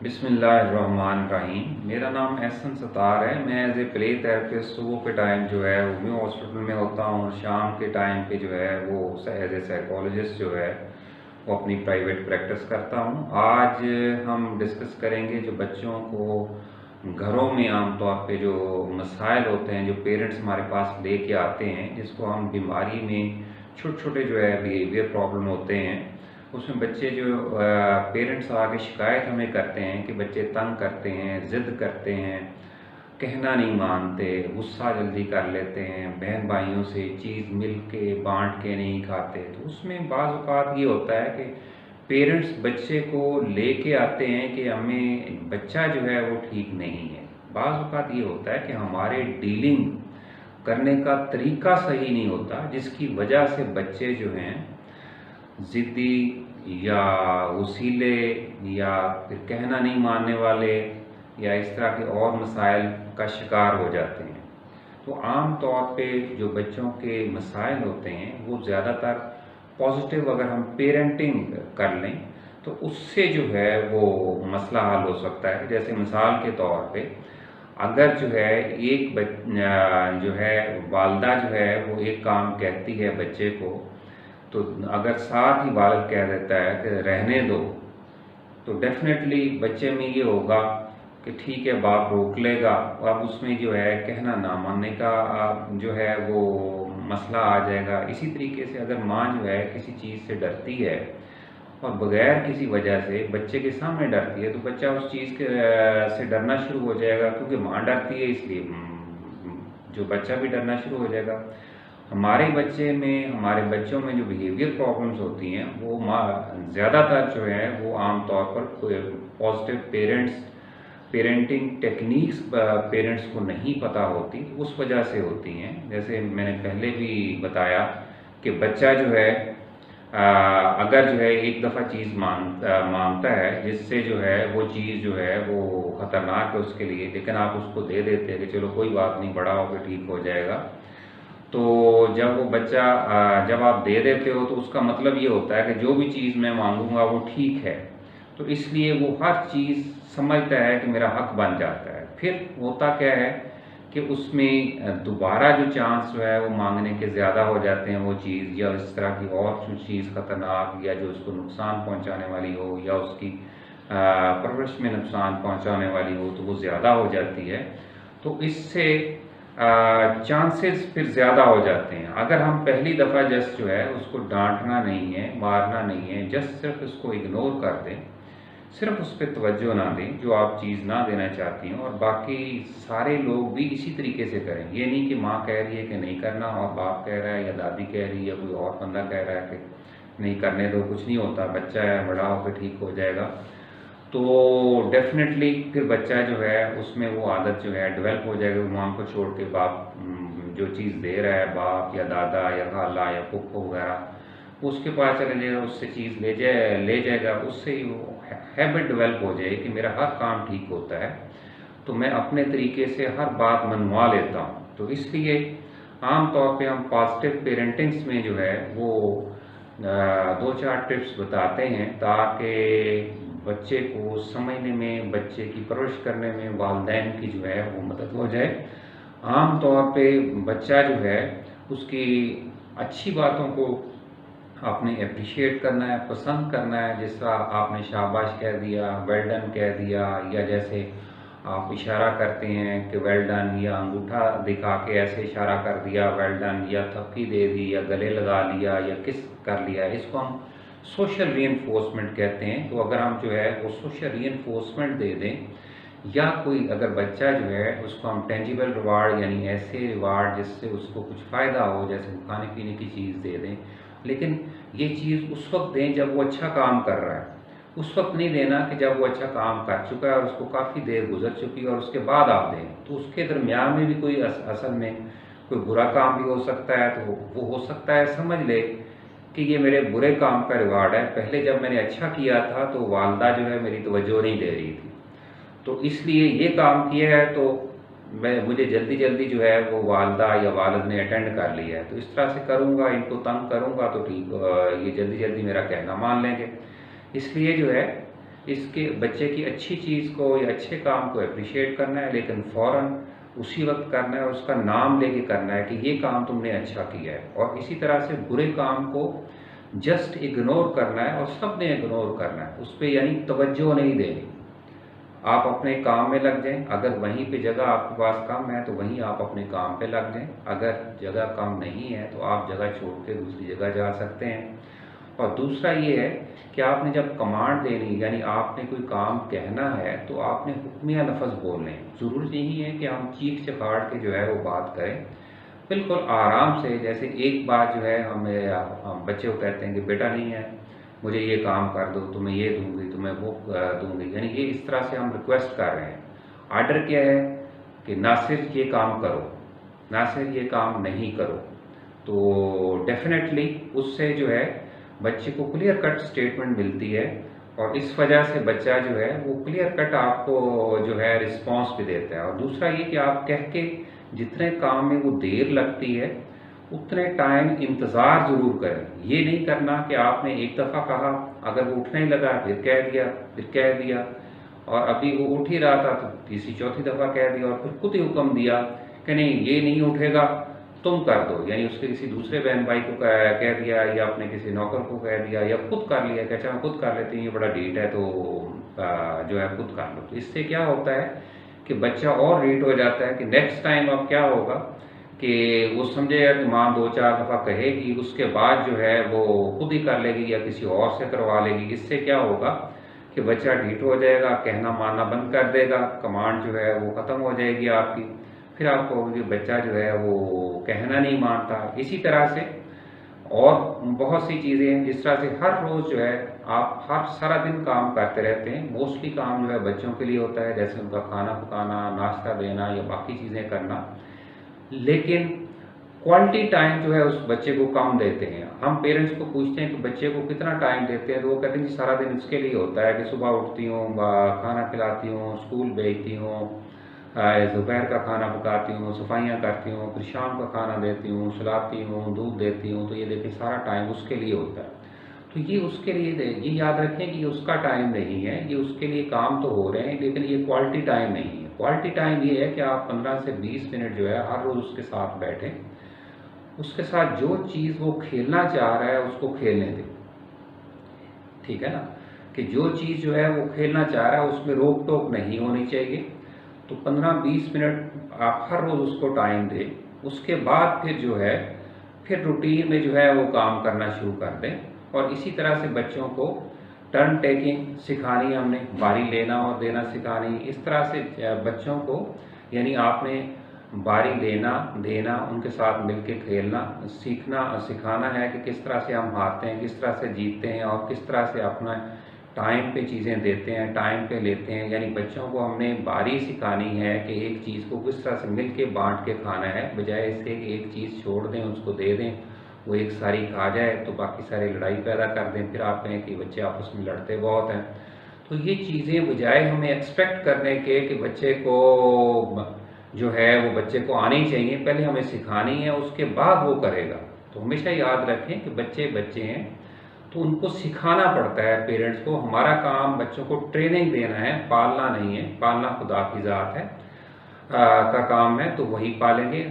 بسم اللہ الرحمن الرحیم۔ میرا نام احسن ستار ہے۔ میں ایز اے پلے تھراپسٹ صبح کے ٹائم جو ہے وہ میو ہاسپٹل میں ہوتا ہوں، اور شام کے ٹائم پہ جو ہے وہ ایز اے سائیکالوجسٹ جو ہے وہ اپنی پرائیویٹ پریکٹس کرتا ہوں۔ آج ہم ڈسکس کریں گے جو بچوں کو گھروں میں عام طور پہ جو مسائل ہوتے ہیں، جو پیرنٹس ہمارے پاس لے کے آتے ہیں، جس کو ہم بیماری میں چھوٹے چھوٹے جو ہے بیہیویئر پرابلم ہوتے ہیں، اس میں بچے جو پیرنٹس آ کے شکایت ہمیں کرتے ہیں کہ بچے تنگ کرتے ہیں، ضد کرتے ہیں، کہنا نہیں مانتے، غصہ جلدی کر لیتے ہیں، بہن بھائیوں سے چیز مل کے بانٹ کے نہیں کھاتے، تو اس میں بعض اوقات یہ ہوتا ہے کہ پیرنٹس بچے کو لے کے آتے ہیں کہ ہمیں بچہ جو ہے وہ ٹھیک نہیں ہے۔ بعض اوقات یہ ہوتا ہے کہ ہمارے ڈیلنگ کرنے کا طریقہ صحیح نہیں ہوتا، جس کی وجہ سے بچے جو ہیں ضدی یا وسیلے یا پھر کہنا نہیں ماننے والے یا اس طرح کے اور مسائل کا شکار ہو جاتے ہیں۔ تو عام طور پہ جو بچوں کے مسائل ہوتے ہیں وہ زیادہ تر پازیٹیو اگر ہم پیرنٹنگ کر لیں تو اس سے جو ہے وہ مسئلہ حل ہو سکتا ہے۔ جیسے مثال کے طور پہ اگر جو ہے ایک جو ہے والدہ جو ہے وہ ایک کام کہتی ہے بچے کو، تو اگر ساتھ ہی والد کہہ دیتا ہے کہ رہنے دو، تو ڈیفینیٹلی بچے میں یہ ہوگا کہ ٹھیک ہے باپ روک لے گا، اب اس میں جو ہے کہنا نہ ماننے کا جو ہے وہ مسئلہ آ جائے گا۔ اسی طریقے سے اگر ماں جو ہے کسی چیز سے ڈرتی ہے اور بغیر کسی وجہ سے بچے کے سامنے ڈرتی ہے، تو بچہ اس چیز سے ڈرنا شروع ہو جائے گا، کیونکہ ماں ڈرتی ہے اس لیے جو بچہ بھی ڈرنا شروع ہو جائے گا۔ ہمارے بچوں میں جو بیہیویئر پرابلمس ہوتی ہیں وہ زیادہ تر جو ہے وہ عام طور پر پازیٹیو پیرنٹنگ ٹیکنیکس پیرنٹس کو نہیں پتہ ہوتی، اس وجہ سے ہوتی ہیں۔ جیسے میں نے پہلے بھی بتایا کہ بچہ جو ہے اگر جو ہے ایک دفعہ چیز مانگتا ہے جس سے جو ہے وہ چیز جو ہے وہ خطرناک ہے اس کے لیے، لیکن آپ اس کو دے دیتے ہیں کہ چلو کوئی بات نہیں، بڑا ہو کے ٹھیک ہو جائے گا، تو جب وہ بچہ جب آپ دے دیتے ہو تو اس کا مطلب یہ ہوتا ہے کہ جو بھی چیز میں مانگوں گا وہ ٹھیک ہے، تو اس لیے وہ ہر چیز سمجھتا ہے کہ میرا حق بن جاتا ہے۔ پھر ہوتا کیا ہے کہ اس میں دوبارہ جو چانس جو ہے وہ مانگنے کے زیادہ ہو جاتے ہیں، وہ چیز یا اس طرح کی اور چیز خطرناک یا جو اس کو نقصان پہنچانے والی ہو یا اس کی پرورش میں نقصان پہنچانے والی ہو، تو وہ زیادہ ہو جاتی ہے، تو اس سے چانسز پھر زیادہ ہو جاتے ہیں۔ اگر ہم پہلی دفعہ جسٹ جو ہے اس کو ڈانٹنا نہیں ہے، مارنا نہیں ہے، جسٹ صرف اس کو اگنور کر دیں، صرف اس پہ توجہ نہ دیں جو آپ چیز نہ دینا چاہتی ہیں، اور باقی سارے لوگ بھی اسی طریقے سے کریں۔ یہ نہیں کہ ماں کہہ رہی ہے کہ نہیں کرنا اور باپ کہہ رہا ہے یا دادی کہہ رہی ہے یا کوئی اور بندہ کہہ رہا ہے کہ نہیں کرنے دو، کچھ نہیں ہوتا، بچہ ہے، بڑا ہو کے ٹھیک ہو جائے گا، تو ڈیفینیٹلی پھر بچہ جو ہے اس میں وہ عادت جو ہے ڈیولپ ہو جائے گا، ماں کو چھوڑ کے باپ جو چیز دے رہا ہے، باپ یا دادا یا خالہ یا پھپھو وغیرہ، اس کے پاس چلے جائے گا، اس سے چیز لے جائے گا، اس سے ہی وہ ہیبٹ ڈیولپ ہو جائے کہ میرا ہر کام ٹھیک ہوتا ہے، تو میں اپنے طریقے سے ہر بات منوا لیتا ہوں۔ تو اس لیے عام طور پہ ہم پازیٹیو پیرنٹنگس میں جو ہے وہ 2-4 ٹپس بتاتے ہیں تاکہ بچے کو سمجھنے میں، بچے کی پرورش کرنے میں والدین کی جو ہے وہ مدد ہو جائے۔ عام طور پہ بچہ جو ہے اس کی اچھی باتوں کو آپ نے اپریشیٹ کرنا ہے، پسند کرنا ہے، جس طرح آپ نے شاباش کہہ دیا، ویل ڈن کہہ دیا، یا جیسے آپ اشارہ کرتے ہیں کہ ویل ڈن، یا انگوٹھا دکھا کے ایسے اشارہ کر دیا ویل ڈن، یا تھپکی دے دی، یا گلے لگا لیا، یا کس کر لیا، اس کو ہم سوشل ری انفورسمنٹ کہتے ہیں۔ تو اگر ہم جو ہے وہ سوشل ری انفورسمنٹ دے دیں، یا کوئی اگر بچہ جو ہے اس کو ہم ٹینجیبل ریوارڈ یعنی ایسے ریوارڈ جس سے اس کو کچھ فائدہ ہو، جیسے کھانے پینے کی چیز دے دیں، لیکن یہ چیز اس وقت دیں جب وہ اچھا کام کر رہا ہے، اس وقت نہیں دینا کہ جب وہ اچھا کام کر چکا ہے اور اس کو کافی دیر گزر چکی ہے اور اس کے بعد آپ دیں، تو اس کے درمیان میں بھی کوئی اصل میں کوئی برا کام بھی ہو سکتا ہے، تو وہ ہو سکتا ہے سمجھ لے کہ یہ میرے برے کام کا ریوارڈ ہے، پہلے جب میں نے اچھا کیا تھا تو والدہ جو ہے میری توجہ نہیں دے رہی تھی، تو اس لیے یہ کام کیا ہے تو مجھے جلدی جو ہے وہ والدہ یا والد نے اٹینڈ کر لیا ہے، تو اس طرح سے کروں گا، ان کو تنگ کروں گا تو ٹھیک یہ جلدی میرا کہنا مان لیں گے۔ اس لیے جو ہے اس کے بچے کی اچھی چیز کو یا اچھے کام کو اپریشیٹ کرنا ہے، لیکن فوراً اسی وقت کرنا ہے، اس کا نام لے کے کرنا ہے کہ یہ کام تم نے اچھا کیا ہے، اور اسی طرح سے برے کام کو جسٹ اگنور کرنا ہے، اور سب نے اگنور کرنا ہے، اس پہ یعنی توجہ نہیں دینی۔ آپ اپنے کام میں لگ جائیں، اگر وہیں پہ جگہ آپ کے پاس کم ہے تو وہیں آپ اپنے کام پہ لگ جائیں، اگر جگہ کم نہیں ہے تو آپ جگہ چھوڑ کے دوسری جگہ جا سکتے ہیں۔ اور دوسرا یہ ہے کہ آپ نے جب کمانڈ دینی، یعنی آپ نے کوئی کام کہنا ہے تو آپ نے حکمیہ لفظ بولنے ہیں۔ ضروری نہیں ہے کہ ہم چیخ چخاڑ کے جو ہے وہ بات کریں، بالکل آرام سے، جیسے ایک بات جو ہے ہم بچے کو کہتے ہیں کہ بیٹا نہیں ہے مجھے یہ کام کر دو، تمہیں یہ دوں گی، تمہیں وہ دوں گی، یعنی یہ اس طرح سے ہم ریکویسٹ کر رہے ہیں۔ آرڈر کیا ہے کہ ناصر یہ کام کرو، ناصر یہ کام نہیں کرو، تو ڈیفینیٹلی اس سے جو ہے بچے کو کلیئر کٹ سٹیٹمنٹ ملتی ہے، اور اس وجہ سے بچہ جو ہے وہ کلیئر کٹ آپ کو جو ہے رسپانس بھی دیتا ہے۔ اور دوسرا یہ کہ آپ کہہ کے جتنے کام میں وہ دیر لگتی ہے اتنے ٹائم انتظار ضرور کریں۔ یہ نہیں کرنا کہ آپ نے ایک دفعہ کہا، اگر وہ اٹھنے لگا پھر کہہ دیا، اور ابھی وہ اٹھ ہی رہا تھا تو تیسری چوتھی دفعہ کہہ دیا، اور پھر خود ہی حکم دیا کہ نہیں یہ نہیں اٹھے گا تم کر دو، یعنی اس کے کسی دوسرے بہن بھائی کو کہہ دیا، یا اپنے کسی نوکر کو کہہ دیا، یا خود کر لیا کہ اچھا ہم خود کر لیتے ہیں، یہ بڑا ڈیٹ ہے تو جو ہے خود کر لو۔ تو اس سے کیا ہوتا ہے کہ بچہ اور ریٹ ہو جاتا ہے کہ نیکسٹ ٹائم اب کیا ہوگا کہ وہ سمجھے گا کہ ماں 2-4 دفعہ کہے گی، اس کے بعد جو ہے وہ خود ہی کر لے گی یا کسی اور سے کروا لے گی۔ اس سے کیا ہوگا کہ بچہ ڈھیٹ ہو جائے گا، کہنا ماننا بند کر دے گا، کمانڈ جو ہے وہ ختم ہو جائے گی آپ کی، پھر آپ کو بچہ جو ہے وہ کہنا نہیں مانتا۔ اسی طرح سے اور بہت سی چیزیں ہیں، جس طرح سے ہر روز جو ہے آپ سارا دن کام کرتے رہتے ہیں، موسٹلی کام جو ہے بچوں کے لیے ہوتا ہے، جیسے ان کا کھانا پکانا، ناشتہ دینا یا باقی چیزیں کرنا، لیکن کوالٹی ٹائم جو ہے اس بچے کو کم دیتے ہیں۔ ہم پیرنٹس کو پوچھتے ہیں کہ بچے کو کتنا ٹائم دیتے ہیں، تو وہ کہتے ہیں کہ سارا دن اس کے لیے ہوتا ہے کہ صبح اٹھتی ہوں، کھانا کھلاتی ہوں، اسکول بھیجتی ہوں، دوپہر کا کھانا پکاتی ہوں، صفائیاں کرتی ہوں، پھر شام کا کھانا دیتی ہوں، سلاتی ہوں، دودھ دیتی ہوں، تو یہ دیکھیں سارا ٹائم اس کے لیے ہوتا ہے۔ تو یہ اس کے لیے یہ یاد رکھیں کہ یہ اس کا ٹائم نہیں ہے، یہ اس کے لیے کام تو ہو رہے ہیں لیکن یہ کوالٹی ٹائم نہیں ہے۔ کوالٹی ٹائم یہ ہے کہ آپ 15 سے 20 منٹ جو ہے ہر روز اس کے ساتھ بیٹھیں، اس کے ساتھ جو چیز وہ کھیلنا چاہ رہا ہے اس کو کھیلنے دیں، ٹھیک ہے نا، کہ جو چیز جو ہے وہ کھیلنا چاہ رہا ہے اس میں روک ٹوک نہیں ہونی چاہیے۔ تو 15-20 منٹ آپ ہر روز اس کو ٹائم دیں، اس کے بعد پھر جو ہے پھر روٹین میں جو ہے وہ کام کرنا شروع کر دیں۔ اور اسی طرح سے بچوں کو ٹرن ٹیکنگ سکھانی ہے، ہم نے باری لینا اور دینا سکھانی، اس طرح سے بچوں کو یعنی آپ نے باری لینا دینا، ان کے ساتھ مل کے کھیلنا سکھانا ہے کہ کس طرح سے ہم ہارتے ہیں، کس طرح سے جیتتے ہیں، اور کس طرح سے اپنا ٹائم پہ چیزیں دیتے ہیں، ٹائم پہ لیتے ہیں۔ یعنی بچوں کو ہم نے باری سکھانی ہے کہ ایک چیز کو کس طرح سے مل کے بانٹ کے کھانا ہے، بجائے اس سے کہ ایک چیز چھوڑ دیں، اس کو دے دیں، وہ ایک ساری کھا جائے تو باقی سارے لڑائی پیدا کر دیں، پھر آپ کہیں کہ بچے آپس میں لڑتے بہت ہیں۔ تو یہ چیزیں بجائے ہمیں ایکسپیکٹ کرنے کے کہ بچے کو جو ہے وہ بچے کو آنی چاہیے، پہلے ہمیں سکھانی ہے، اس کے بعد وہ کرے گا۔ تو ہمیشہ یاد رکھیں کہ بچے ہیں تو ان کو سکھانا پڑتا ہے پیرنٹس کو۔ ہمارا کام بچوں کو ٹریننگ دینا ہے، پالنا نہیں ہے، پالنا خدا کی ذات ہے کا کام ہے، تو وہی پالیں گے۔